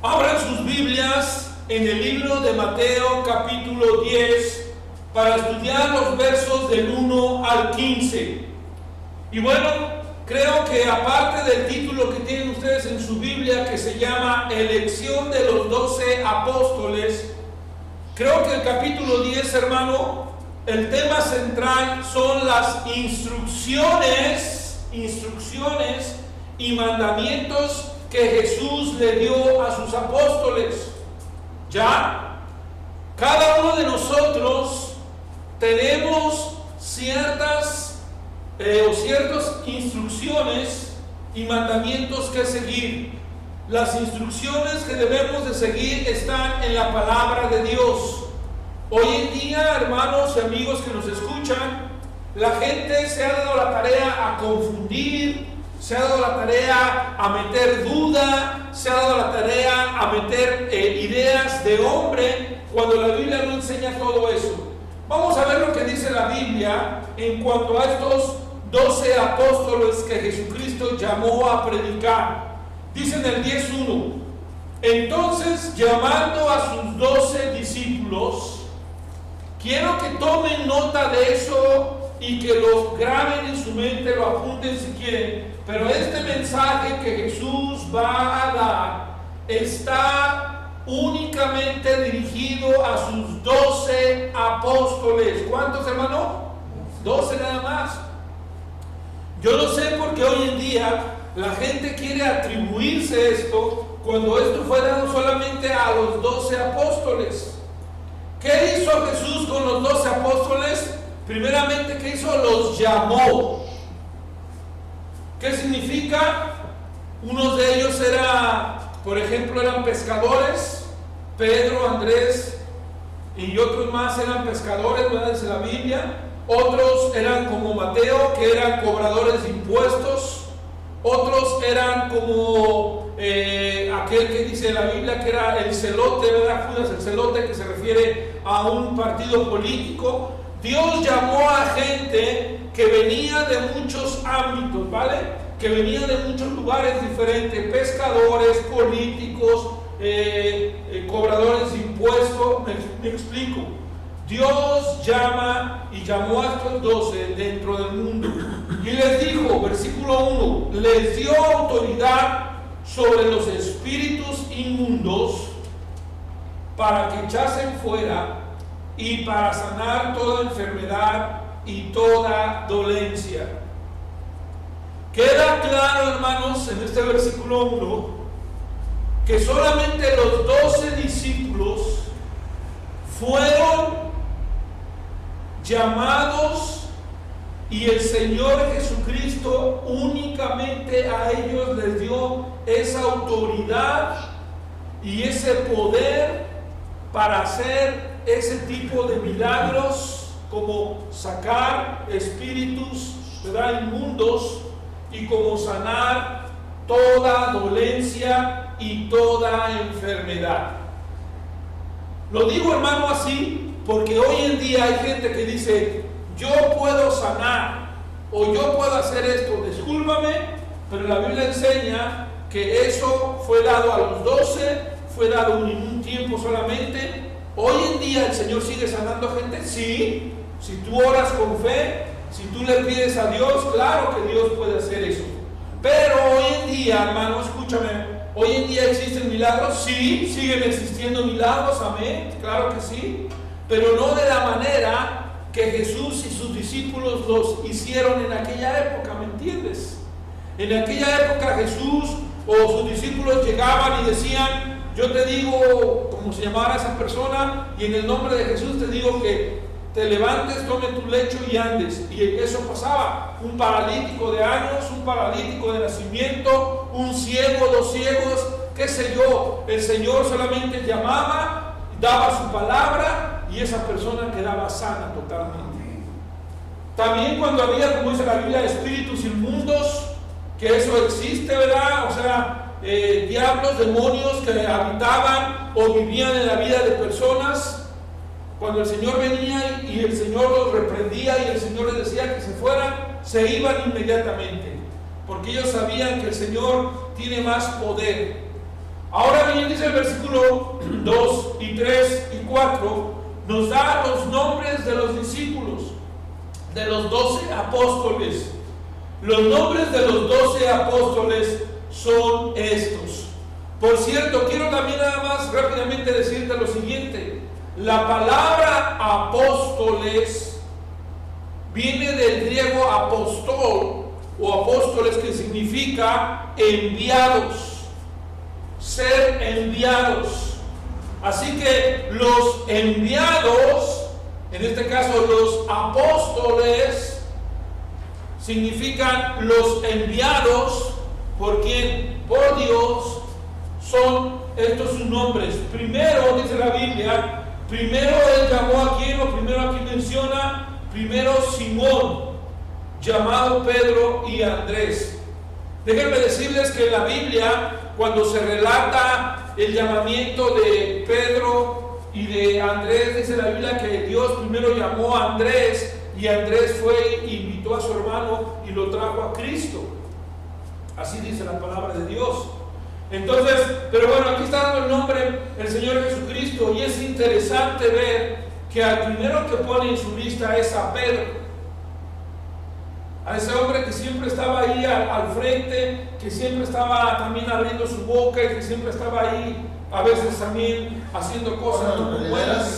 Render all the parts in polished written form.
Abran sus Biblias en el libro de Mateo capítulo 10 para estudiar los versos del 1 al 15. Y bueno, creo que aparte del título que tienen ustedes en su Biblia, que se llama Elección de los 12 Apóstoles, creo que el capítulo 10, hermano, el tema central son las instrucciones y mandamientos que Jesús le dio a sus apóstoles. Ya, cada uno de nosotros tenemos ciertas instrucciones y mandamientos que seguir. Las instrucciones que debemos de seguir están en la palabra de Dios. Hoy en día, hermanos y amigos que nos escuchan, la gente se ha dado la tarea a confundir, se ha dado la tarea a meter duda, se ha dado la tarea a meter ideas de hombre, cuando la Biblia no enseña todo eso. Vamos a ver lo que dice la Biblia en cuanto a estos 12 apóstoles que Jesucristo llamó a predicar. Dice en el 10:1: entonces, llamando a sus 12 discípulos, quiero que tomen nota de eso y que lo graben en su mente, lo apunten si quieren. Pero este mensaje que Jesús va a dar está únicamente dirigido a sus 12 apóstoles. ¿Cuántos, hermano? 12 nada más. Yo no sé por qué hoy en día la gente quiere atribuirse esto, cuando esto fue dado solamente a los 12 apóstoles. ¿Qué hizo Jesús con los 12 apóstoles? Primeramente, ¿qué hizo? Los llamó. ¿Qué significa? Unos de ellos por ejemplo, eran pescadores. Pedro, Andrés y otros más eran pescadores, ¿verdad? Dice la Biblia. Otros eran como Mateo, que eran cobradores de impuestos. Otros eran como aquel que dice la Biblia que era el celote, ¿verdad? Judas el celote, que se refiere a un partido político. Dios llamó a gente que venía de muchos ámbitos, ¿vale? Que venía de muchos lugares diferentes: pescadores, políticos, cobradores de impuestos. Me explico. Dios llama y llamó a estos 12 dentro del mundo y les dijo, versículo 1, les dio autoridad sobre los espíritus inmundos para que echasen fuera y para sanar toda enfermedad y toda dolencia. Queda claro, hermanos, en este versículo 1, que solamente los 12 discípulos fueron llamados y el Señor Jesucristo únicamente a ellos les dio esa autoridad y ese poder para hacer ese tipo de milagros, como sacar espíritus, ¿verdad?, inmundos, y como sanar toda dolencia y toda enfermedad. Lo digo, hermano, así porque hoy en día hay gente que dice: yo puedo sanar o yo puedo hacer esto. Discúlpame, pero la Biblia enseña que eso fue dado a los 12, fue dado en un tiempo solamente. Hoy en día el Señor sigue sanando gente, sí. Si tú oras con fe, si tú le pides a Dios, claro que Dios puede hacer eso. Pero hoy en día, hermano, escúchame, hoy en día existen milagros, sí, siguen existiendo milagros, amén, claro que sí, pero no de la manera que Jesús y sus discípulos los hicieron en aquella época, ¿me entiendes? En aquella época Jesús o sus discípulos llegaban y decían: yo te digo, como se llamara esa persona, y en el nombre de Jesús te digo que te levantes, tome tu lecho y andes. Y eso pasaba. Un paralítico de años, un paralítico de nacimiento, un ciego, 2 ciegos, qué sé yo. El Señor solamente llamaba, daba su palabra y esa persona quedaba sana totalmente. También cuando había, como dice la Biblia, espíritus inmundos, que eso existe, ¿verdad? O sea, diablos, demonios que habitaban o vivían en la vida de personas. Cuando el Señor venía y el Señor los reprendía y el Señor les decía que se fueran, se iban inmediatamente, porque ellos sabían que el Señor tiene más poder. Ahora bien, dice el versículo 2 y 3 y 4, nos da los nombres de los discípulos, de los 12 apóstoles. Los nombres de los 12 apóstoles son estos. Por cierto, quiero también nada más rápidamente decirte lo siguiente. La palabra apóstoles viene del griego apostol o apóstoles, que significa enviados, ser enviados. Así que los enviados, en este caso los apóstoles, significan los enviados. ¿Por quién? Por Dios. Son estos sus nombres. Primero, dice la Biblia, primero él llamó a quien, o primero aquí menciona, primero Simón, llamado Pedro y Andrés. Déjenme decirles que en la Biblia, cuando se relata el llamamiento de Pedro y de Andrés, dice la Biblia que Dios primero llamó a Andrés, y Andrés fue e invitó a su hermano y lo trajo a Cristo. Así dice la palabra de Dios. Entonces, pero bueno, aquí está dando el nombre el Señor Jesucristo, y es interesante ver que al primero que pone en su lista es a Pedro, a ese hombre que siempre estaba ahí al frente, que siempre estaba también abriendo su boca y que siempre estaba ahí a veces también haciendo cosas muy buenas.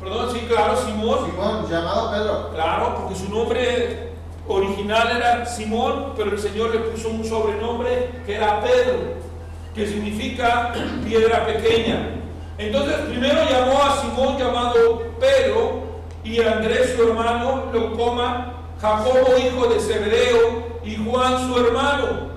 Perdón, sí, claro, Simón. Simón, llamado Pedro. Claro, porque su nombre original era Simón, pero el Señor le puso un sobrenombre que era Pedro, que significa piedra pequeña. Entonces primero llamó a Simón llamado Pedro, y a Andrés su hermano, Leucoma, Jacobo hijo de Zebedeo y Juan su hermano,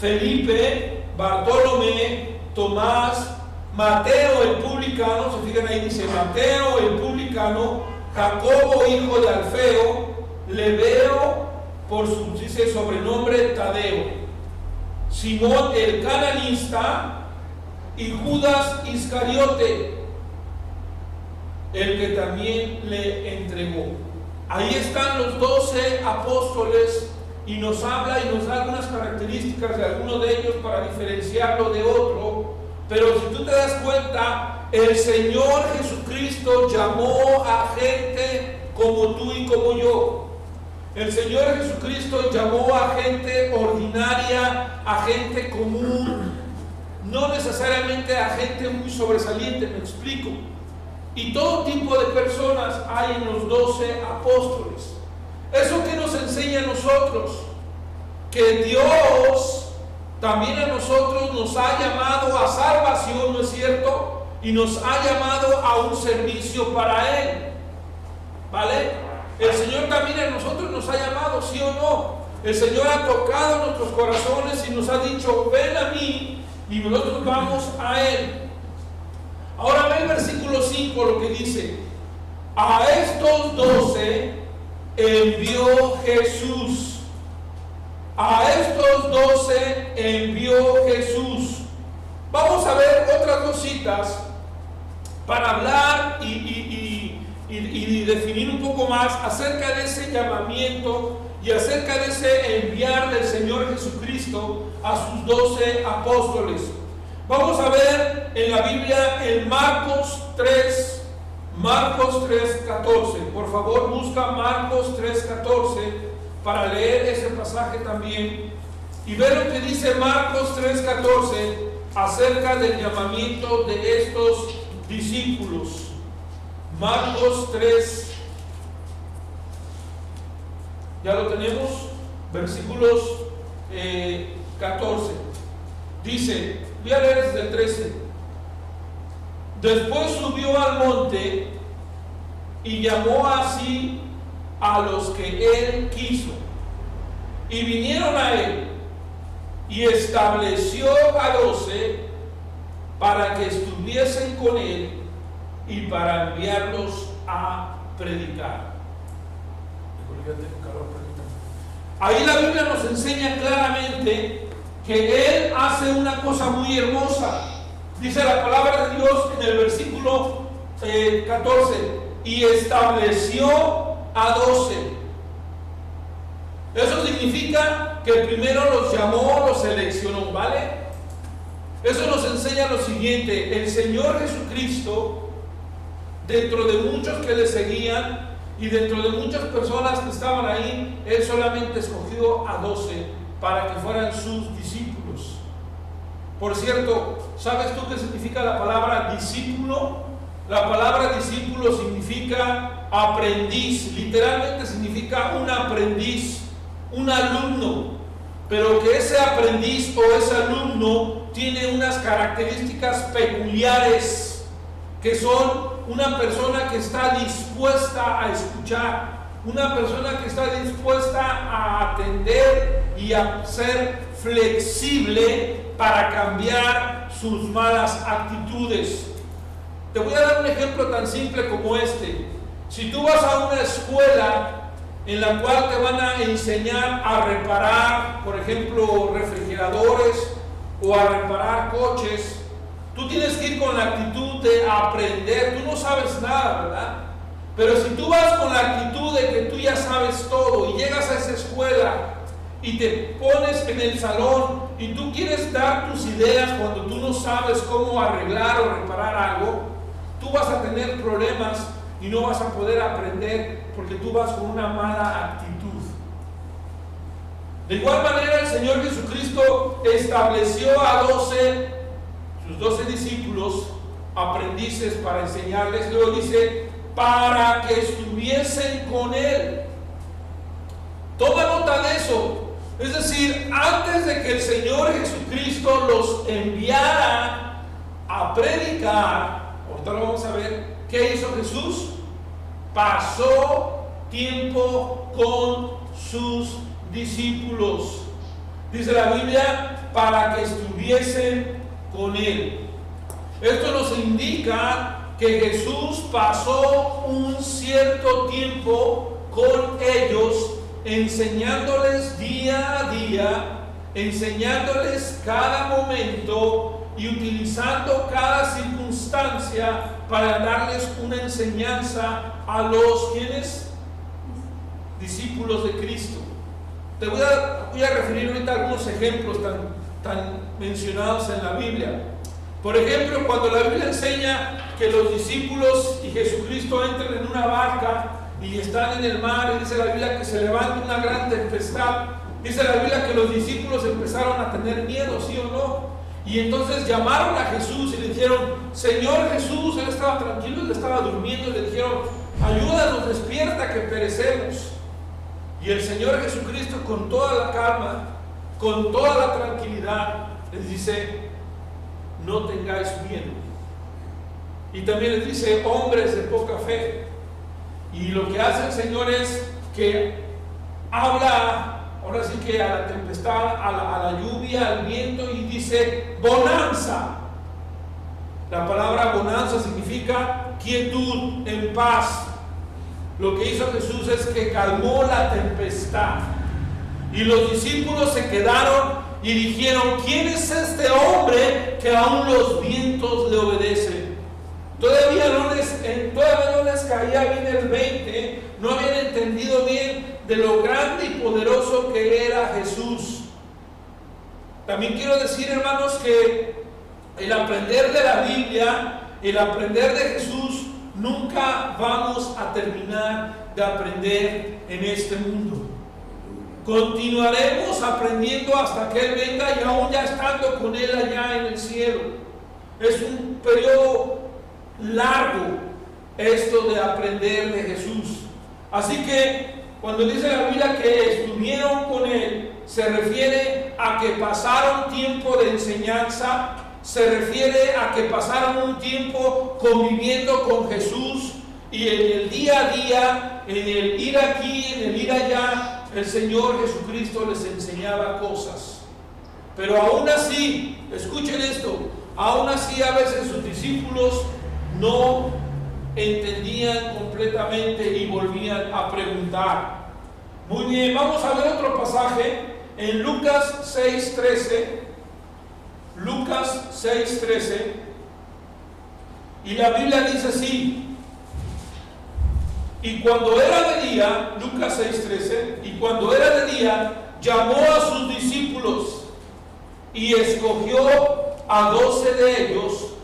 Felipe, Bartolomé, Tomás, Mateo el publicano, se fijan ahí, dice Mateo el publicano, Jacobo hijo de Alfeo, Lebeo por su, dice, sobrenombre Tadeo, Simón el cananista y Judas Iscariote, el que también le entregó. Ahí están los 12 apóstoles, y nos habla y nos da algunas características de alguno de ellos para diferenciarlo de otro. Pero si tú te das cuenta, el Señor Jesucristo llamó a gente como tú y como yo. El Señor Jesucristo llamó a gente ordinaria, a gente común, no necesariamente a gente muy sobresaliente, me explico. Y todo tipo de personas hay en los 12 apóstoles. ¿Eso que nos enseña a nosotros? Que Dios también a nosotros nos ha llamado a salvación, ¿no es cierto? Y nos ha llamado a un servicio para Él, ¿vale? El Señor también a nosotros nos ha llamado, ¿sí o no? El Señor ha tocado nuestros corazones y nos ha dicho, ven a mí, y nosotros vamos a Él. Ahora ve el versículo 5 lo que dice: a estos 12 envió Jesús. A estos 12 envió Jesús. Vamos a ver otras cositas para hablar y definir un poco más acerca de ese llamamiento y acerca de ese enviar del Señor Jesucristo a sus 12 apóstoles. Vamos a ver en la Biblia en Marcos 3:14. Por favor, busca Marcos 3:14 para leer ese pasaje también y ver lo que dice Marcos 3:14 acerca del llamamiento de estos discípulos. Marcos 3, ya lo tenemos, versículos 14. Dice, voy a leer desde el 13. Después subió al monte y llamó así a los que él quiso, y vinieron a él, y estableció a 12 para que estuviesen con él y para enviarlos a predicar. Ahí la Biblia nos enseña claramente que él hace una cosa muy hermosa. Dice la palabra de Dios en el versículo 14, y estableció a 12. Eso significa que primero los llamó, los seleccionó, ¿vale? Eso nos enseña lo siguiente: el Señor Jesucristo, dentro de muchos que le seguían y dentro de muchas personas que estaban ahí, Él solamente escogió a 12 para que fueran sus discípulos. Por cierto, ¿sabes tú qué significa la palabra discípulo? La palabra discípulo significa aprendiz, literalmente significa un aprendiz, un alumno, pero que ese aprendiz o ese alumno tiene unas características peculiares, que son una persona que está dispuesta a escuchar, una persona que está dispuesta a atender y a ser flexible para cambiar sus malas actitudes. Te voy a dar un ejemplo tan simple como este. Si tú vas a una escuela en la cual te van a enseñar a reparar, por ejemplo, refrigeradores o a reparar coches, tú tienes que ir con la actitud de aprender. Tú no sabes nada, ¿verdad? Pero si tú vas con la actitud de que tú ya sabes todo y llegas a esa escuela y te pones en el salón y tú quieres dar tus ideas cuando tú no sabes cómo arreglar o reparar algo, tú vas a tener problemas y no vas a poder aprender porque tú vas con una mala actitud. De igual manera, el Señor Jesucristo estableció a sus 12 discípulos, aprendices para enseñarles. Luego dice, para que estuviesen con Él. Toma nota de eso. Es decir, antes de que el Señor Jesucristo los enviara a predicar, ahorita lo vamos a ver, ¿qué hizo Jesús? Pasó tiempo con sus discípulos. Dice la Biblia, para que estuviesen con Él. Esto nos indica que Jesús pasó un cierto tiempo con ellos, enseñándoles día a día, enseñándoles cada momento y utilizando cada circunstancia para darles una enseñanza a los ¿quiénes? Discípulos de Cristo. Te voy a referir ahorita a algunos ejemplos tan mencionados en la Biblia. Por ejemplo, cuando la Biblia enseña que los discípulos y Jesucristo entran en una barca y están en el mar, y dice la Biblia que se levanta una gran tempestad, dice la Biblia que los discípulos empezaron a tener miedo, ¿sí o no? Y entonces llamaron a Jesús y le dijeron, Señor Jesús. Él estaba tranquilo, él estaba durmiendo, y le dijeron, ayúdanos, despierta que perecemos. Y el Señor Jesucristo, con toda la calma, con toda la tranquilidad, les dice, no tengáis miedo. Y también les dice, hombres de poca fe. Y lo que hace el Señor es que habla, ahora sí que a la tempestad, a la lluvia, al viento, y dice, bonanza. La palabra bonanza significa quietud, en paz. Lo que hizo Jesús es que calmó la tempestad. Y los discípulos se quedaron y dijeron, ¿quién es este hombre que aún los vientos le obedecen? Todavía no les caía bien el 20, no habían entendido bien de lo grande y poderoso que era Jesús. También quiero decir, hermanos, que el aprender de la Biblia, el aprender de Jesús, nunca vamos a terminar de aprender en este mundo. Continuaremos aprendiendo hasta que Él venga, y aún ya estando con Él allá en el cielo. Es un periodo largo esto de aprender de Jesús. Así que cuando dice la Biblia que estuvieron con Él, se refiere a que pasaron tiempo de enseñanza, se refiere a que pasaron un tiempo conviviendo con Jesús, y en el día a día, en el ir aquí, en el ir allá, el Señor Jesucristo les enseñaba cosas. Pero aún así, escuchen esto, aún así a veces sus discípulos no entendían completamente y volvían a preguntar. Muy bien, vamos a ver otro pasaje en Lucas 6:13. Lucas 6:13. Y la Biblia dice así: y cuando era de día, Lucas 6:13, y cuando era de día, llamó a sus discípulos y escogió a 12 de ellos,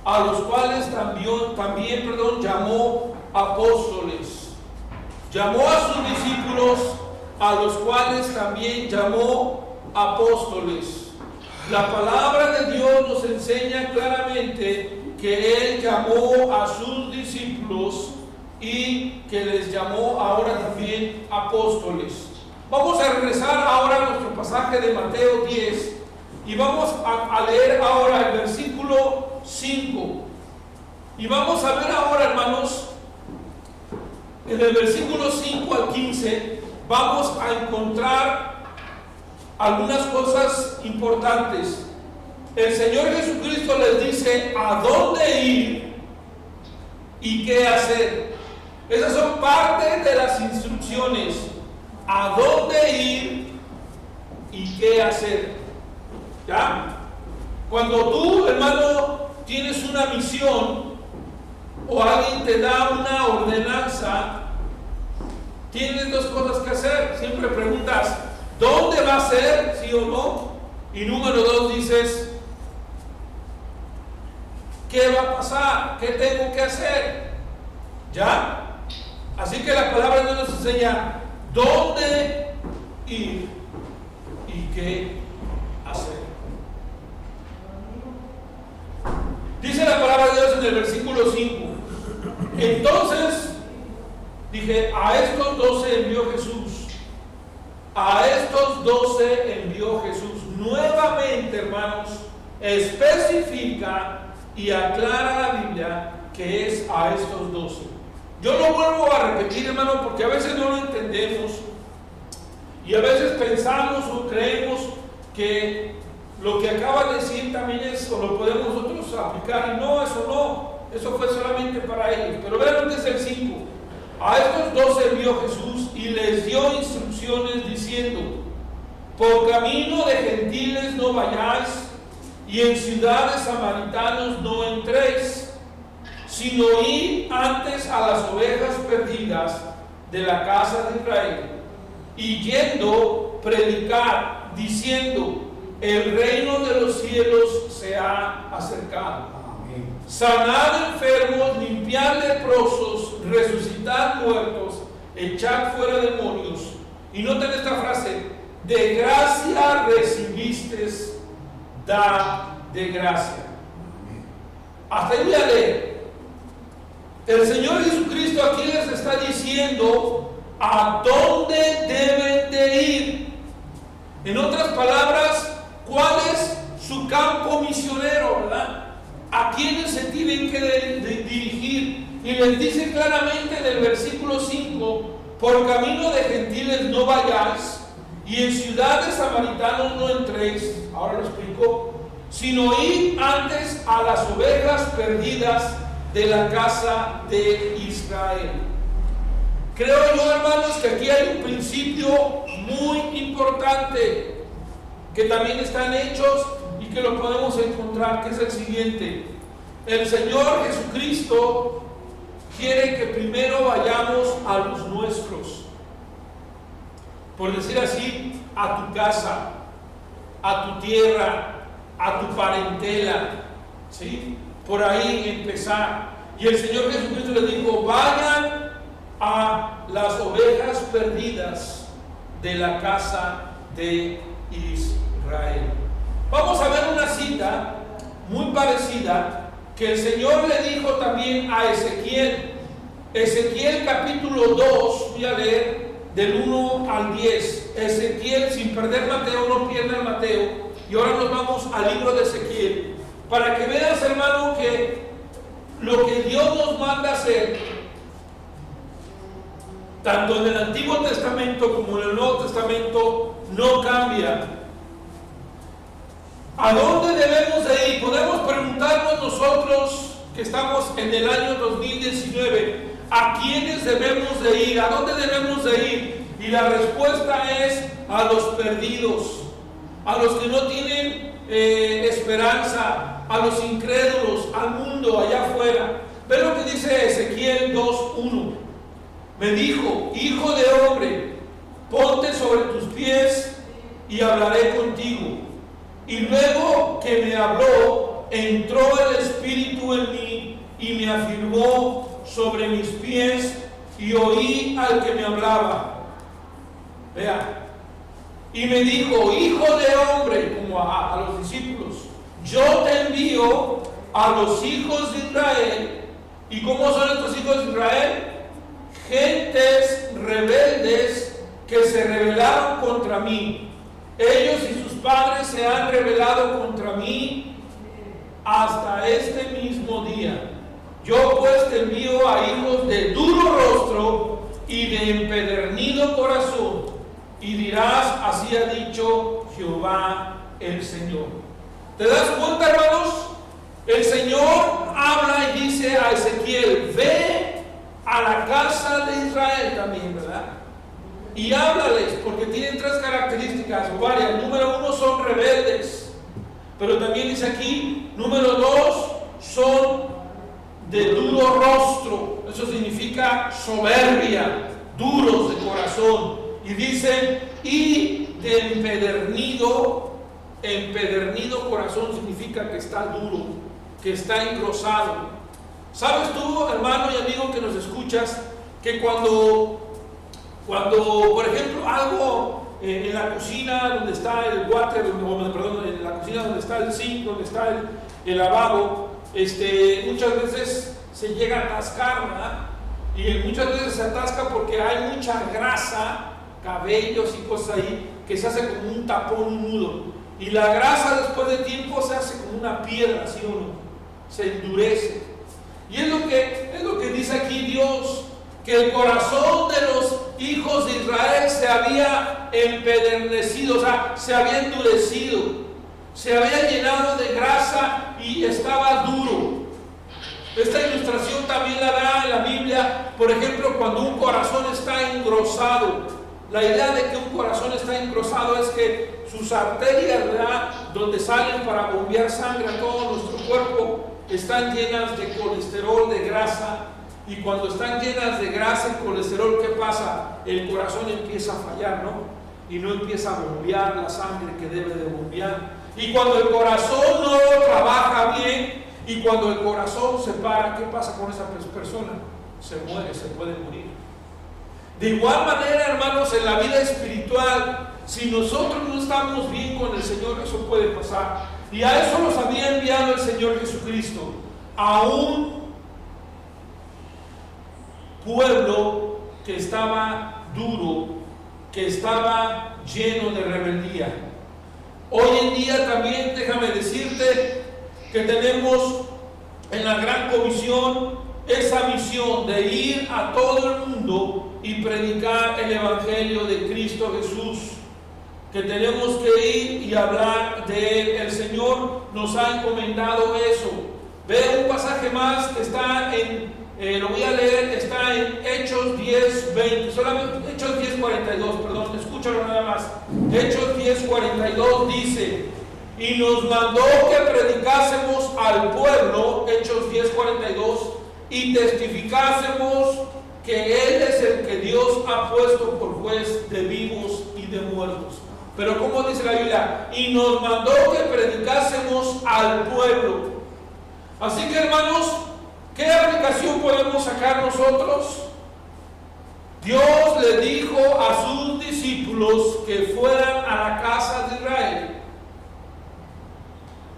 a los cuales también llamó apóstoles. Llamó a sus discípulos, a los cuales también llamó apóstoles. La palabra de Dios nos enseña claramente que Él llamó a sus discípulos y que les llamó ahora también apóstoles. Vamos a regresar ahora a nuestro pasaje de Mateo 10 y vamos a leer ahora el versículo 5. Y vamos a ver ahora, hermanos, en el versículo 5 al 15, vamos a encontrar algunas cosas importantes. El Señor Jesucristo les dice a dónde ir y qué hacer. Esas son parte de las instrucciones. A dónde ir y qué hacer. ¿Ya? Cuando tú, hermano, tienes una misión o alguien te da una ordenanza, tienes dos cosas que hacer. Siempre preguntas, ¿dónde va a ser? ¿Sí o no? Y número 2 dices, ¿qué va a pasar? ¿Qué tengo que hacer? ¿Ya? Así que la palabra de Dios nos enseña dónde ir y qué hacer. Dice la palabra de Dios en el versículo 5. Entonces, dije, a estos 12 envió Jesús. A estos 12 envió Jesús. Nuevamente, hermanos, especifica y aclara la Biblia que es a estos 12. Yo lo vuelvo a repetir, hermano, porque a veces no lo entendemos y a veces pensamos o creemos que lo que acaba de decir también es, o lo podemos nosotros aplicar, y no, eso fue solamente para ellos. Pero vean lo que es el 5. A estos 12 envió Jesús y les dio instrucciones diciendo, por camino de gentiles no vayáis, y en ciudades samaritanos no entréis, sino id antes a las ovejas perdidas de la casa de Israel, y yendo predicar, diciendo, el reino de los cielos se ha acercado. Amén. Sanad enfermos, limpiad leprosos, resucitad muertos, echad fuera demonios. Y noten esta frase, de gracia recibisteis, da de gracia. Hasta ahí voy a leer. El Señor Jesucristo aquí les está diciendo a dónde deben de ir. En otras palabras, ¿cuál es su campo misionero, verdad? ¿A quiénes se tienen que dirigir? Y les dice claramente en el versículo 5, por camino de gentiles no vayáis, y en ciudades samaritanos no entréis, ahora lo explico, sino id antes a las ovejas perdidas de la casa de Israel. Creo yo, hermanos, que aquí hay un principio muy importante que también está en Hechos y que lo podemos encontrar, que es el siguiente. El Señor Jesucristo quiere que primero vayamos a los nuestros, por decir así, a tu casa, a tu tierra, a tu parentela, ¿sí? Por ahí empezar. Y el Señor Jesucristo les dijo, vayan a las ovejas perdidas de la casa de Israel. Vamos a ver una cita muy parecida que el Señor le dijo también a Ezequiel. Ezequiel capítulo 2, voy a leer del 1 al 10. Ezequiel, sin perder Mateo, no pierdan Mateo. Y ahora nos vamos al libro de Ezequiel, para que veas, hermano, que lo que Dios nos manda hacer, tanto en el Antiguo Testamento como en el Nuevo Testamento, no cambia. ¿A dónde debemos de ir? Podemos preguntarnos nosotros que estamos en el año 2019, ¿a quiénes debemos de ir? ¿A dónde debemos de ir? Y la respuesta es a los perdidos, a los que no tienen esperanza, a los incrédulos, al mundo allá afuera. Ve lo que dice Ezequiel 2:1. Me dijo, hijo de hombre, ponte sobre tus pies y hablaré contigo. Y luego que me habló, entró el Espíritu en mí y me afirmó sobre mis pies y oí al que me hablaba. Vea. Y me dijo: hijo de hombre, como a los discípulos, yo te envío a los hijos de Israel. ¿Y cómo son estos hijos de Israel? Gentes rebeldes que se rebelaron contra mí. Ellos y sus padres se han rebelado contra mí hasta este mismo día. Yo pues te envío a hijos de duro rostro y de empedernido corazón, y dirás: así ha dicho Jehová el Señor. ¿Te das cuenta, hermanos? El Señor habla y dice a Ezequiel: ve a la casa de Israel también, ¿verdad? Y háblales, porque tienen tres características, o varias. Número uno, son rebeldes. Pero también dice aquí, número dos, son de duro rostro. Eso significa soberbia, duros de corazón. Y dice, y de empedernido corazón significa que está duro, que está engrosado. ¿Sabes tú, hermano y amigo que nos escuchas, que cuando por ejemplo, algo en la cocina donde está el water, perdón, en la cocina donde está el zinc, donde está el lavabo, muchas veces se llega a atascar, ¿verdad? Y muchas veces se atasca porque hay mucha grasa, cabellos y cosas ahí, que se hace como un tapón, un nudo. Y la grasa después de tiempo se hace como una piedra, ¿sí o no? Se endurece. Y es lo que dice aquí Dios, que el corazón de los hijos de Israel se había empedernecido, o sea, se había endurecido, se había llenado de grasa y estaba duro. Esta ilustración también la da en la Biblia, por ejemplo, cuando un corazón está engrosado. La idea de que un corazón está engrosado es que sus arterias, ¿verdad?, donde salen para bombear sangre a todo nuestro cuerpo, están llenas de colesterol, de grasa. Y cuando están llenas de grasa y colesterol, ¿qué pasa? El corazón empieza a fallar, ¿no? Y no empieza a bombear la sangre que debe de bombear. Y cuando el corazón no trabaja bien, y cuando el corazón se para, ¿qué pasa con esa persona? Se muere, se puede morir. De igual manera, hermanos, en la vida espiritual, si nosotros no estamos bien con el Señor, eso puede pasar. Y a eso nos había enviado el Señor Jesucristo, a un pueblo que estaba duro, que estaba lleno de rebeldía. Hoy en día también, déjame decirte que tenemos en la Gran Comisión esa misión de ir a todo el mundo y predicar el Evangelio de Cristo Jesús, que tenemos que ir y hablar de Él. El Señor nos ha encomendado eso. Ve un pasaje más que está lo voy a leer, está en Hechos 10:20, solamente Hechos 10:42, perdón, escúchalo nada más. Hechos 10:42 dice: y nos mandó que predicásemos al pueblo, Hechos 10:42, y testificásemos que Él es el que Dios ha puesto por juez de vivos y de muertos. Pero ¿cómo dice la Biblia? Y nos mandó que predicásemos al pueblo. Así que, hermanos, ¿qué aplicación podemos sacar nosotros? Dios le dijo a sus discípulos que fueran a la casa de Israel.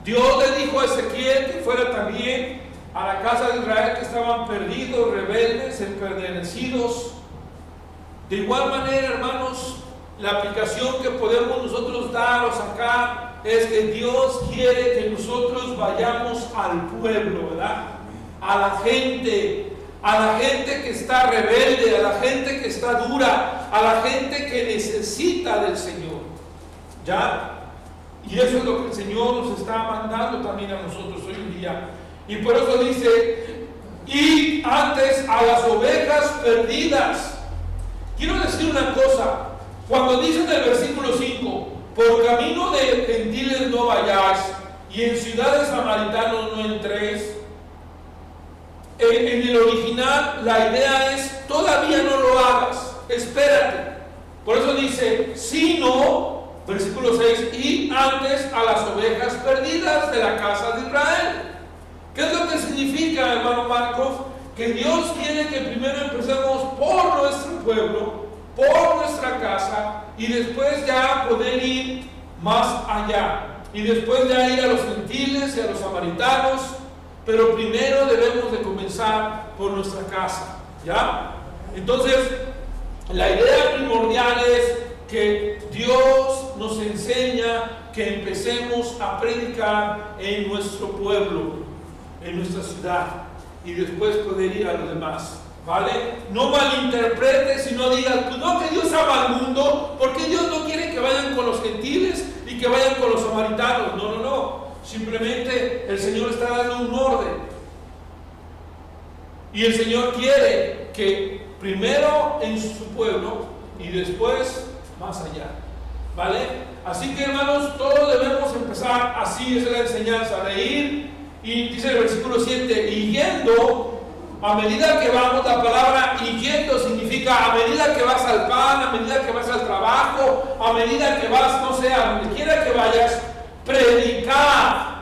Dios le dijo a Ezequiel que fuera también a la casa de Israel, que estaban perdidos, rebeldes, empedernidos. De igual manera, hermanos, la aplicación que podemos nosotros dar o sacar es que Dios quiere que nosotros vayamos al pueblo, ¿verdad? A la gente que está rebelde, a la gente que está dura, a la gente que necesita del Señor. ¿Ya? Y eso es lo que el Señor nos está mandando también a nosotros hoy en día. Y por eso dice: y antes a las ovejas perdidas. Quiero decir una cosa. Cuando dice en el versículo 5: por camino de gentiles no vayáis, y en ciudades samaritanos no entréis. En el original la idea es: todavía no lo hagas, espérate. Por eso dice: sino Versículo 6, y antes a las ovejas perdidas de la casa de Israel. ¿Qué es lo que significa, hermano Marcos? Que Dios quiere que primero empecemos por nuestro pueblo, por nuestra casa, y después ya poder ir más allá. Y después ya ir a los gentiles y a los samaritanos, pero primero debemos de comenzar por nuestra casa, ¿ya? Entonces, la idea primordial es que Dios nos enseña que empecemos a predicar en nuestro pueblo, en nuestra ciudad, y después poder ir a los demás, ¿vale? No malinterpretes y no digas, pues no, que Dios ama al mundo, porque Dios no quiere que vayan con los gentiles y que vayan con los samaritanos. No, no, no. Simplemente el Señor está dando un orden. Y el Señor quiere que primero en su pueblo y después más allá, ¿vale? Así que, hermanos, todos debemos empezar así, es la enseñanza, de ir, y dice el versículo 7, y yendo, a medida que vamos, la palabra y yendo significa a medida que vas al pan, a medida que vas al trabajo, a medida que vas, no sé, a donde quiera que vayas, predicar.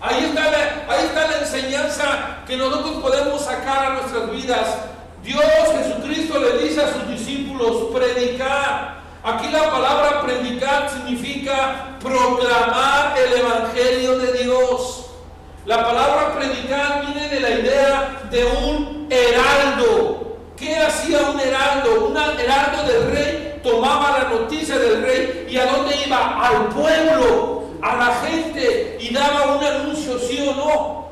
Ahí está la enseñanza que nosotros podemos sacar a nuestras vidas. Dios, Jesucristo, le dice a sus discípulos, predicar. Aquí la palabra predicar significa proclamar el Evangelio de Dios. La palabra predicar viene de la idea de un heraldo. ¿Qué hacía un heraldo? Un heraldo del rey tomaba la noticia del rey y ¿a dónde iba? Al pueblo, a la gente, y daba un anuncio, sí o no.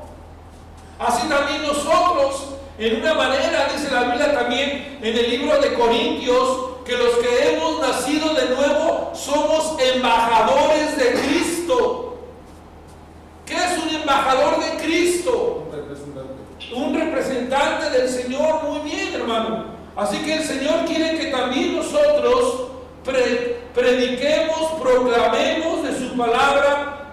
Así también nosotros, en una manera, dice la Biblia también en el libro de Corintios, que los que hemos nacido de nuevo somos embajadores de Cristo. ¿Qué es un embajador de Cristo? Un representante del Señor. Muy bien, hermano. Así que el Señor quiere que también nosotros prediquemos, proclamemos de su palabra.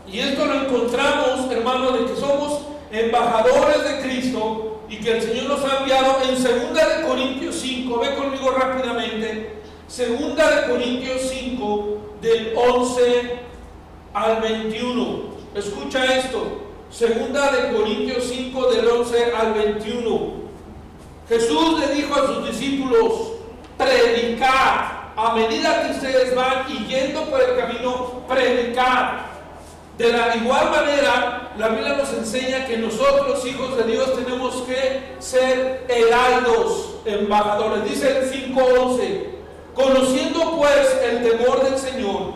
Y esto lo encontramos, hermano, de que somos embajadores de Cristo y que el Señor nos ha enviado en 2 Corintios 5. Ve conmigo rápidamente. 2 Corintios 5, del 11 al 21. Escucha esto, 2 Corintios 5 del 11 al 21. Jesús le dijo a sus discípulos, predicar. A medida que ustedes van y yendo por el camino, predicar. De la igual manera, la Biblia nos enseña que nosotros, hijos de Dios, tenemos que ser heraldos, embajadores. Dice el 5:11, conociendo pues el temor del Señor,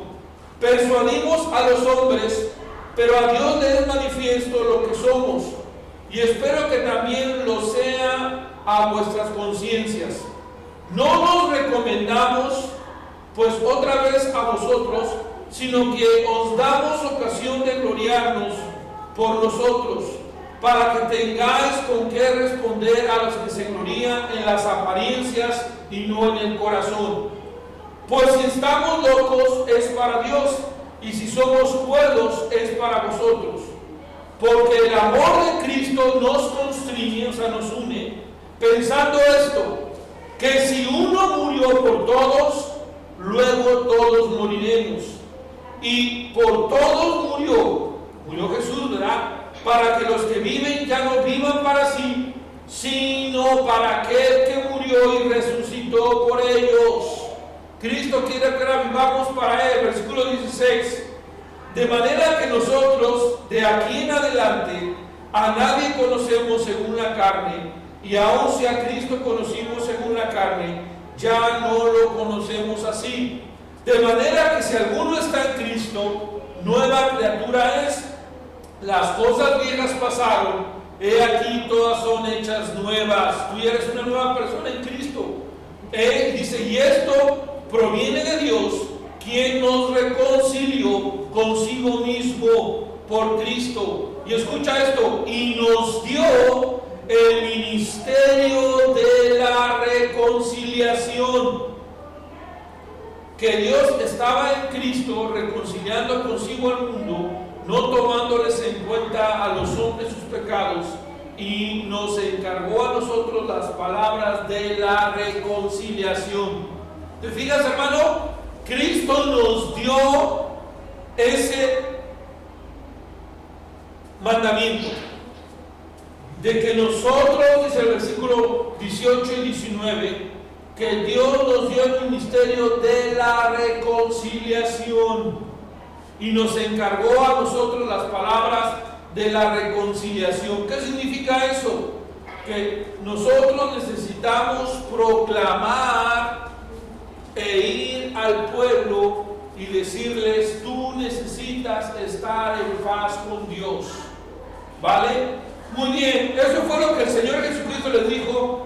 persuadimos a los hombres, pero a Dios le es manifiesto lo que somos, y espero que también lo sea a vuestras conciencias. No nos recomendamos, pues otra vez a vosotros, sino que os damos ocasión de gloriarnos por nosotros, para que tengáis con qué responder a los que se glorían en las apariencias y no en el corazón. Pues si estamos locos es para Dios, y si somos cuerdos es para vosotros, porque el amor de Cristo nos constriñe, o sea, nos une, pensando esto, que si uno murió por todos, luego todos moriremos, y por todos murió Jesús, ¿verdad? Para que los que viven ya no vivan para sí, sino para aquel que murió y resucitó por ellos. Cristo quiere que ahora vivamos para Él. Versículo 16. De manera que nosotros, de aquí en adelante, a nadie conocemos según la carne, y aun si a Cristo conocimos según la carne, ya no lo conocemos así. De manera que si alguno está en Cristo, nueva criatura es. Las cosas viejas pasaron, he aquí todas son hechas nuevas. Tú ya eres una nueva persona en Cristo. Dice, y esto proviene de Dios, quien nos reconcilió consigo mismo por Cristo. Y escucha esto, y nos dio el ministerio de la reconciliación. Que Dios estaba en Cristo reconciliando consigo al mundo, no tomándoles en cuenta a los hombres sus pecados, y nos encargó a nosotros las palabras de la reconciliación. ¿Te fijas, hermano? Cristo nos dio ese mandamiento de que nosotros, dice el versículo 18 y 19, que Dios nos dio el ministerio de la reconciliación y nos encargó a nosotros las palabras de la reconciliación. ¿Qué significa eso? Que nosotros necesitamos proclamar e ir al pueblo y decirles: tú necesitas estar en paz con Dios. ¿Vale? Muy bien, eso fue lo que el Señor Jesucristo les dijo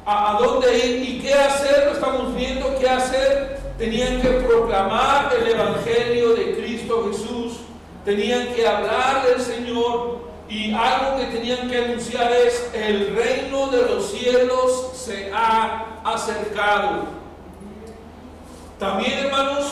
a dónde ir y qué hacer. Lo estamos viendo, qué hacer. Tenían que proclamar el Evangelio de Cristo Jesús, tenían que hablar del Señor, y algo que tenían que anunciar es: el reino de los cielos se ha acercado. También, hermanos,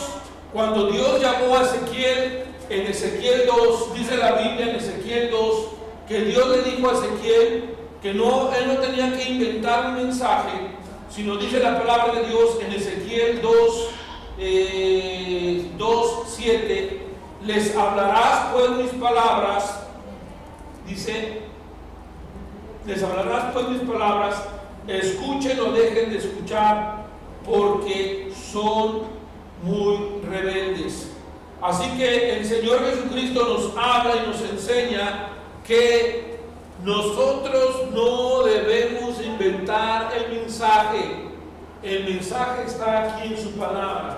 cuando Dios llamó a Ezequiel, en Ezequiel 2, dice la Biblia en Ezequiel 2, que Dios le dijo a Ezequiel que él no tenía que inventar un mensaje, sino dice la palabra de Dios en Ezequiel 2:7, les hablarás pues mis palabras, dice, les hablarás pues mis palabras, escuchen o dejen de escuchar, porque son muy rebeldes. Así que el Señor Jesucristo nos habla y nos enseña que nosotros no debemos inventar el mensaje. El mensaje está aquí en su palabra,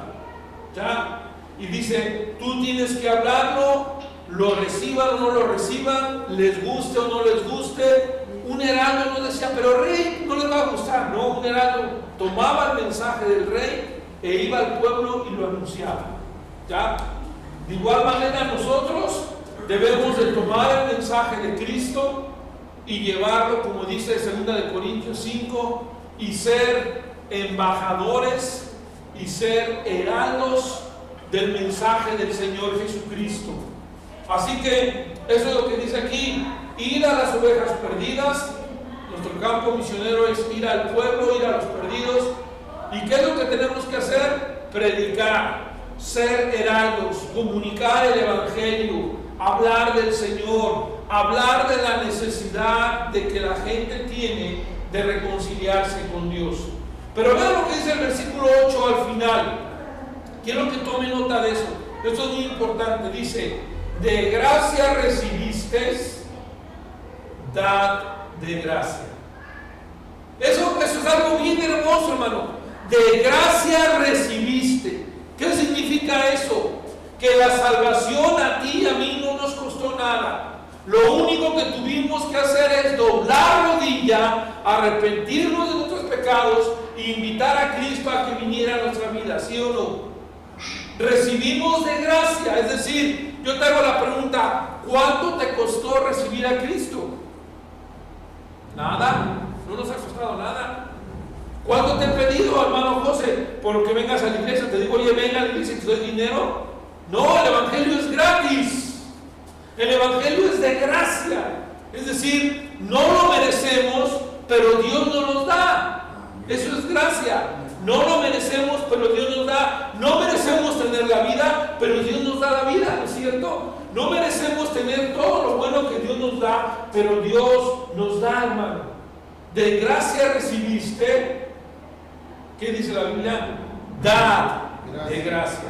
¿ya? Y dice: tú tienes que hablarlo, lo reciban o no lo reciban, les guste o no les guste. Un heraldo no decía: pero rey, no les va a gustar. No, un heraldo tomaba el mensaje del rey e iba al pueblo y lo anunciaba, ¿ya? De igual manera nosotros debemos de tomar el mensaje de Cristo y llevarlo, como dice 2 Corintios 5, y ser embajadores y ser heraldos del mensaje del Señor Jesucristo. Así que eso es lo que dice aquí: ir a las ovejas perdidas. Nuestro campo misionero es ir al pueblo, ir a los perdidos. ¿Y qué es lo que tenemos que hacer? Predicar, ser heraldos, comunicar el Evangelio, hablar del Señor, hablar de la necesidad de que la gente tiene de reconciliarse con Dios. Pero vean lo que dice el versículo 8 al final. Quiero que tome nota de eso. Esto es muy importante. Dice: de gracia recibisteis, dad de gracia. Eso es algo bien hermoso, hermano. De gracia recibiste. ¿Qué significa eso? Que la salvación a ti y a mí no nos costó nada. Lo único que tuvimos que hacer es doblar rodilla, arrepentirnos de nuestros pecados e invitar a Cristo a que viniera a nuestra vida, ¿sí o no? Recibimos de gracia, es decir, yo te hago la pregunta: ¿cuánto te costó recibir a Cristo? Nada, no nos ha costado nada. ¿Cuánto te he pedido, hermano José, por que vengas a la iglesia? Te digo: oye, venga a la iglesia, te doy dinero. No, el Evangelio es gratis. El Evangelio es de gracia. Es decir, no lo merecemos, pero Dios nos lo da. Eso es gracia. No lo merecemos, pero Dios nos da. No merecemos tener la vida, pero Dios nos da la vida, ¿no es cierto? No merecemos tener todo lo bueno que Dios nos da, pero Dios nos da, hermano. De gracia recibiste. ¿Qué dice la Biblia? Dad de gracia.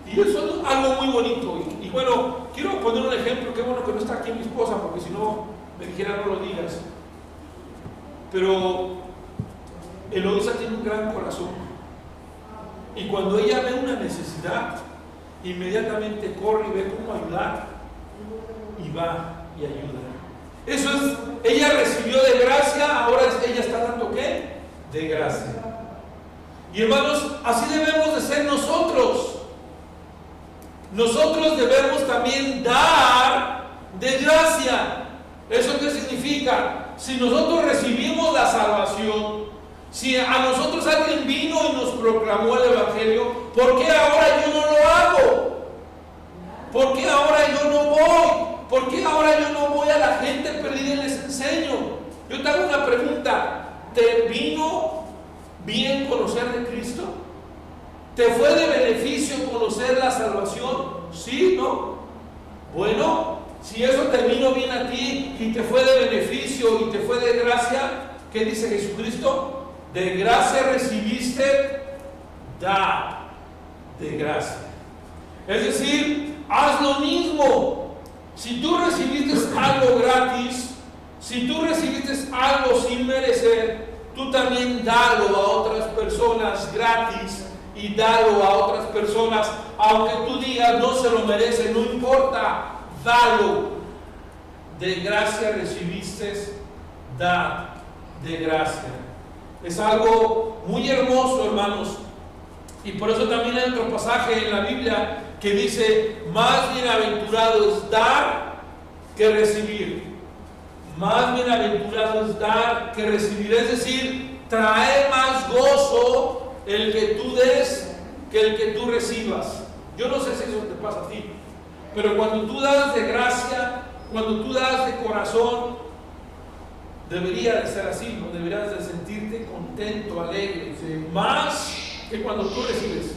Y eso es algo muy bonito. Y bueno, quiero poner un ejemplo. Qué bueno que no está aquí mi esposa, porque si no me dijera: no lo digas. Pero Eloisa tiene un gran corazón. Y cuando ella ve una necesidad, inmediatamente corre y ve cómo ayudar. Y va y ayuda. Eso es, ella recibió de gracia, ahora ella está dando ¿qué? De gracia. Y hermanos, así debemos de ser nosotros. Nosotros debemos también dar de gracia. ¿Eso qué significa? Si nosotros recibimos la salvación, si a nosotros alguien vino y nos proclamó el Evangelio, ¿por qué ahora yo no lo hago? ¿Por qué ahora yo no voy? ¿Por qué ahora yo no voy a la gente perdida y les enseño? Yo te hago una pregunta: ¿te vino bien conocer de Cristo? ¿Te fue de beneficio conocer la salvación? ¿Sí? ¿No? Bueno, si eso te vino bien a ti y te fue de beneficio y te fue de gracia, ¿qué dice Jesucristo? De gracia recibiste, da de gracia. Es decir, haz lo mismo. Si tú recibiste algo gratis, si tú recibiste algo sin merecer, tú también dalo a otras personas gratis y dalo a otras personas, aunque tú digas no se lo merece, no importa, dalo. De gracia recibiste, da de gracia. Es algo muy hermoso, hermanos, y por eso también hay otro pasaje en la Biblia que dice: más bienaventurado es dar que recibir. Más bienaventurado es dar que recibir. Es decir, trae más gozo el que tú des que el que tú recibas. Yo no sé si eso te pasa a ti, pero cuando tú das de gracia, cuando tú das de corazón, debería de ser así, ¿no? Deberías de sentirte contento, alegre, más que cuando tú recibes.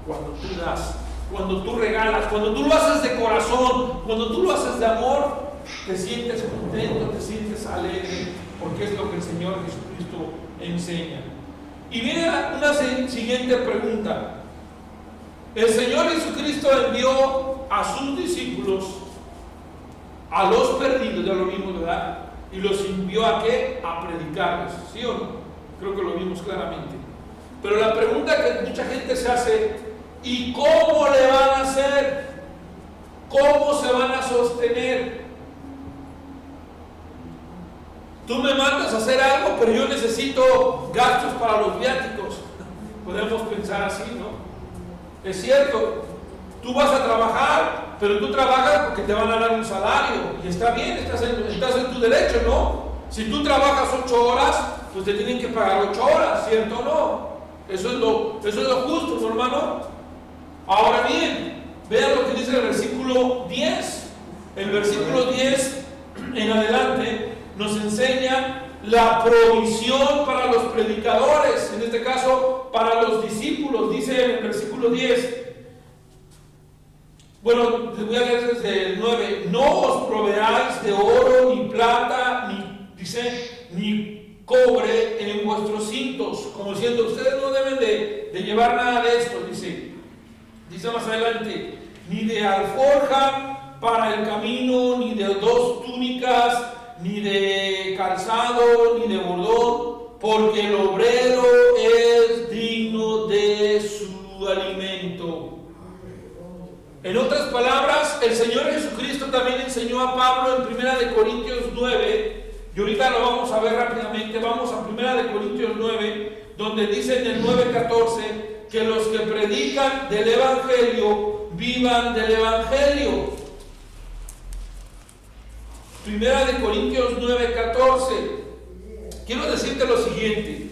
Cuando tú das, cuando tú regalas, cuando tú lo haces de corazón, cuando tú lo haces de amor, te sientes contento, te sientes alegre, porque es lo que el Señor Jesucristo enseña. Y viene una siguiente pregunta. El Señor Jesucristo envió a sus discípulos, a los perdidos, ya lo vimos, ¿verdad? Y los envió ¿a qué? A predicarles, ¿sí o no? Creo que lo vimos claramente. Pero la pregunta que mucha gente se hace: ¿y cómo le van a hacer? ¿Cómo se van a sostener? Tú me mandas a hacer algo, pero yo necesito gastos para los viáticos. Podemos pensar así, ¿no? Es cierto, tú vas a trabajar, pero tú trabajas porque te van a dar un salario, y está bien, estás en tu derecho, ¿no? Si tú trabajas 8 horas, pues te tienen que pagar 8 horas, ¿cierto o no? Eso es lo justo, ¿no, hermano? Ahora bien, vean lo que dice el versículo 10. El versículo 10 en adelante nos enseña la provisión para los predicadores, en este caso para los discípulos. Dice en el versículo 10, bueno, les voy a leer desde el 9: no os proveáis de oro, ni plata, ni cobre en vuestros cintos, como diciendo, ustedes no deben de llevar nada de esto, dice más adelante, ni de alforja para el camino, ni de 2 túnicas, ni de calzado, ni de bordón, porque el obrero es digno de su alimento. En otras palabras, el Señor Jesucristo también enseñó a Pablo en 1 Corintios 9, y ahorita lo vamos a ver rápidamente. Vamos a 1 Corintios 9, donde dice en el 9:14 que los que predican del Evangelio vivan del Evangelio. 1 Corintios 9:14. Quiero decirte lo siguiente.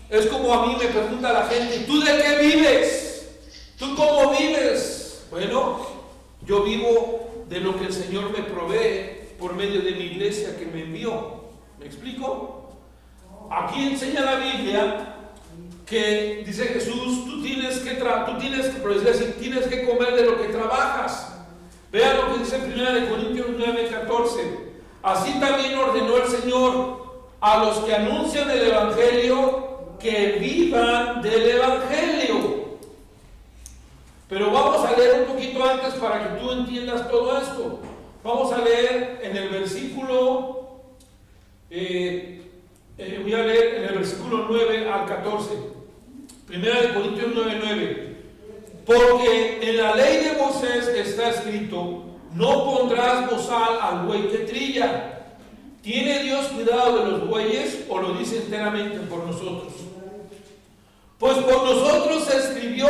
Es como a mí me pregunta la gente: ¿tú de qué vives? ¿Tú cómo vives? Bueno, yo vivo de lo que el Señor me provee por medio de mi iglesia que me envió. ¿Me explico? Aquí enseña la Biblia que dice Jesús: tú tienes que comer de lo que trabajas. Vean lo que dice en 1 Corintios 9:14. Así también ordenó el Señor a los que anuncian el Evangelio que vivan del Evangelio. Pero vamos a leer un poquito antes para que tú entiendas todo esto. Vamos a leer en el versículo, voy a leer en el versículo 9 al 14. 1 Corintios 9:9. Porque en la ley de Moisés está escrito: no pondrás bozal al buey que trilla. ¿Tiene Dios cuidado de los bueyes o lo dice enteramente por nosotros? Pues por nosotros se escribió,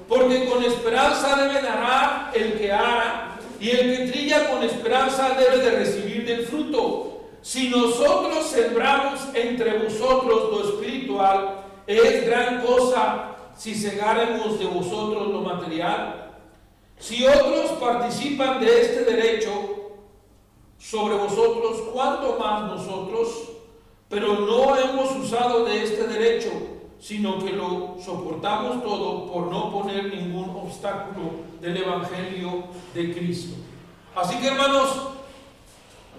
porque con esperanza debe arar el que ara, y el que trilla con esperanza debe de recibir del fruto. Si nosotros sembramos entre vosotros lo espiritual, es gran cosa si segáremos de vosotros lo material. Si otros participan de este derecho sobre vosotros, ¿cuánto más nosotros? Pero no hemos usado de este derecho, sino que lo soportamos todo por no poner ningún obstáculo del Evangelio de Cristo. Así que, hermanos,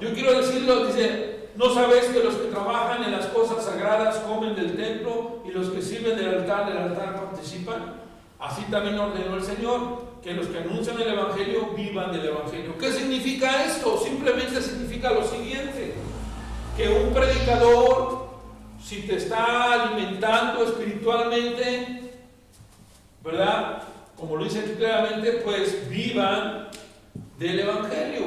yo quiero decirlo, dice, ¿no sabéis que los que trabajan en las cosas sagradas comen del templo y los que sirven del altar participan? Así también ordenó el Señor, que los que anuncian el Evangelio vivan del Evangelio. ¿Qué significa esto? Simplemente significa lo siguiente, que un predicador, si te está alimentando espiritualmente, ¿verdad? Como lo dice aquí claramente, pues vivan del Evangelio,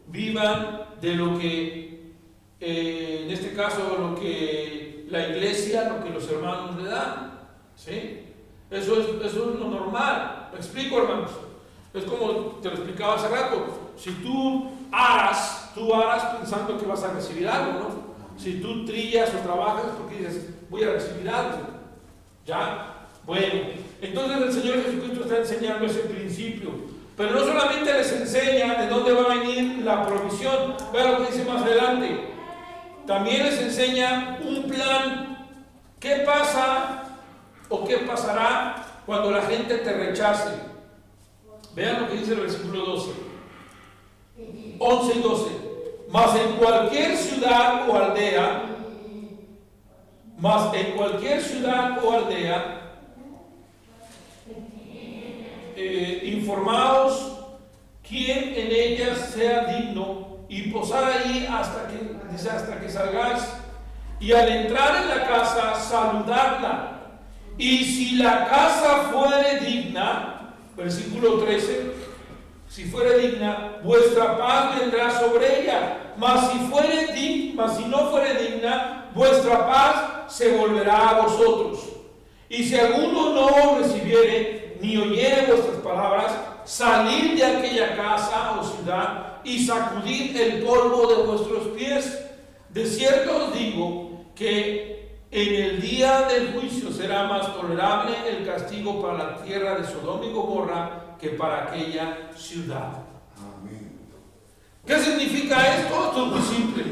vivan de lo que, en este caso, lo que la iglesia, lo que los hermanos le dan, ¿sí? Eso es lo normal. ¿Me explico, hermanos? Es como te lo explicaba hace rato. Si tú aras pensando que vas a recibir algo, ¿no? Si tú trillas o trabajas porque dices, voy a recibir algo. ¿Ya? Bueno, entonces el Señor Jesucristo está enseñando ese principio. Pero no solamente les enseña de dónde va a venir la provisión. Vean lo que dice más adelante. También les enseña un plan. ¿Qué pasa o qué pasará cuando la gente te rechace? Vean lo que dice el versículo 12. 11 y 12. Mas en cualquier ciudad o aldea, informaos quién en ellas sea digno y posad allí hasta que salgáis, y al entrar en la casa saludadla. Y si la casa fuere digna, versículo 13, si fuere digna, vuestra paz vendrá sobre ella. Mas si no fuere digna, vuestra paz se volverá a vosotros. Y si alguno no os recibiere, ni oyere vuestras palabras, salid de aquella casa o ciudad y sacudid el polvo de vuestros pies. De cierto os digo que en el día del juicio será más tolerable el castigo para la tierra de Sodoma y Gomorra que para aquella ciudad. Amén. ¿Qué significa esto? Esto es muy simple.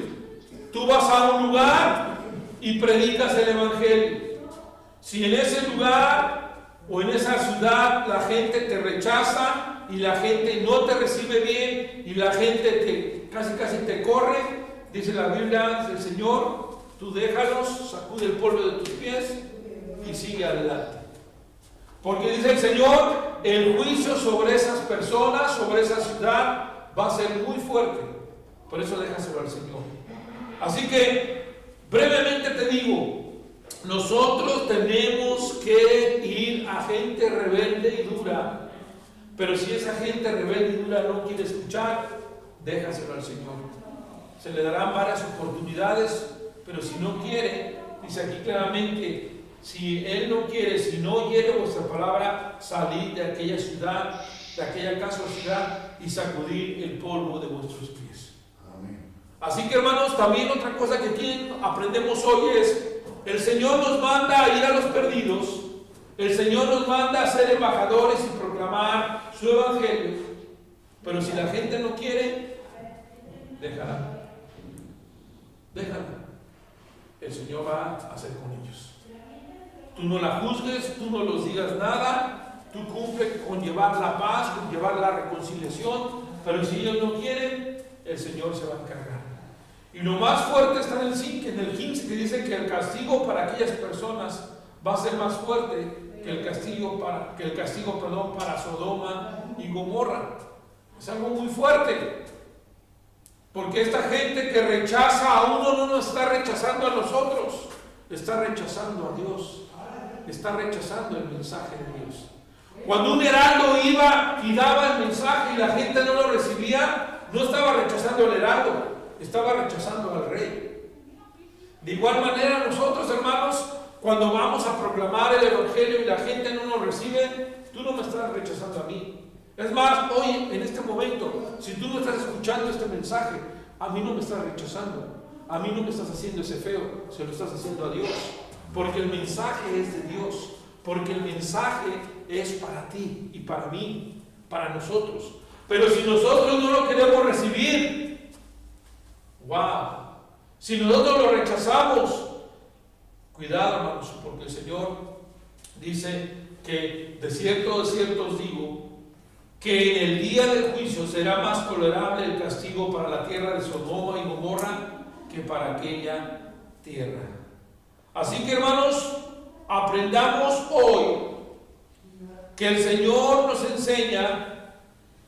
Tú vas a un lugar y predicas el Evangelio. Si en ese lugar o en esa ciudad la gente te rechaza y la gente no te recibe bien y la gente casi te corre, dice la Biblia, dice el Señor, tú déjalos, sacude el polvo de tus pies y sigue adelante. Porque dice el Señor, el juicio sobre esas personas, sobre esa ciudad, va a ser muy fuerte. Por eso déjaselo al Señor. Así que, brevemente te digo, nosotros tenemos que ir a gente rebelde y dura. Pero si esa gente rebelde y dura no quiere escuchar, déjaselo al Señor. Se le darán varias oportunidades, pero si no quiere, dice aquí claramente, si él no quiere, si no oyere vuestra palabra, salid de aquella ciudad, de aquella casa o ciudad y sacudid el polvo de vuestros pies. Amén. Así que, hermanos, también otra cosa que aquí aprendemos hoy es, el Señor nos manda a ir a los perdidos, el Señor nos manda a ser embajadores y proclamar su evangelio, pero si la gente no quiere, déjala. El Señor va a hacer con ellos. Tú no la juzgues, tú no los digas nada, tú cumple con llevar la paz, con llevar la reconciliación, pero si ellos no quieren, el Señor se va a encargar. Y lo más fuerte está en el 15, que dice que el castigo para aquellas personas va a ser más fuerte que el castigo para Sodoma y Gomorra. Es algo muy fuerte. Porque esta gente que rechaza a uno no nos está rechazando a nosotros, está rechazando a Dios, está rechazando el mensaje de Dios. Cuando un heraldo iba y daba el mensaje y la gente no lo recibía, no estaba rechazando al heraldo, estaba rechazando al rey. De igual manera nosotros, hermanos, cuando vamos a proclamar el evangelio y la gente no nos recibe, tú no me estás rechazando a mí. Es más, hoy, en este momento, si tú no estás escuchando este mensaje, a mí no me estás rechazando, a mí no me estás haciendo ese feo, se lo estás haciendo a Dios, porque el mensaje es de Dios, porque el mensaje es para ti y para mí, para nosotros. Pero si nosotros no lo queremos recibir, wow, si nosotros lo rechazamos, Cuidado, hermanos, porque el Señor dice que de cierto os digo, que en el día del juicio será más tolerable el castigo para la tierra de Sodoma y Gomorra que para aquella tierra. Así que, hermanos, aprendamos hoy que el Señor nos enseña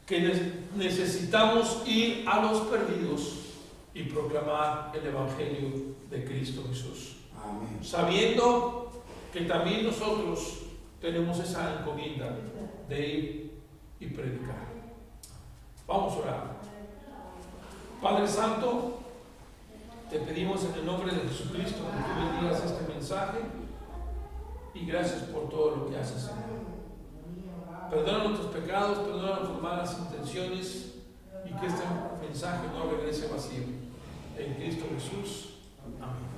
que necesitamos ir a los perdidos y proclamar el Evangelio de Cristo Jesús. Amén. Sabiendo que también nosotros tenemos esa encomienda de ir y predicar. Vamos a orar. Padre Santo, te pedimos en el nombre de Jesucristo que tú bendigas este mensaje y gracias por todo lo que haces, Señor. Perdona nuestros pecados, perdona nuestras malas intenciones y que este mensaje no regrese vacío. En Cristo Jesús. Amén.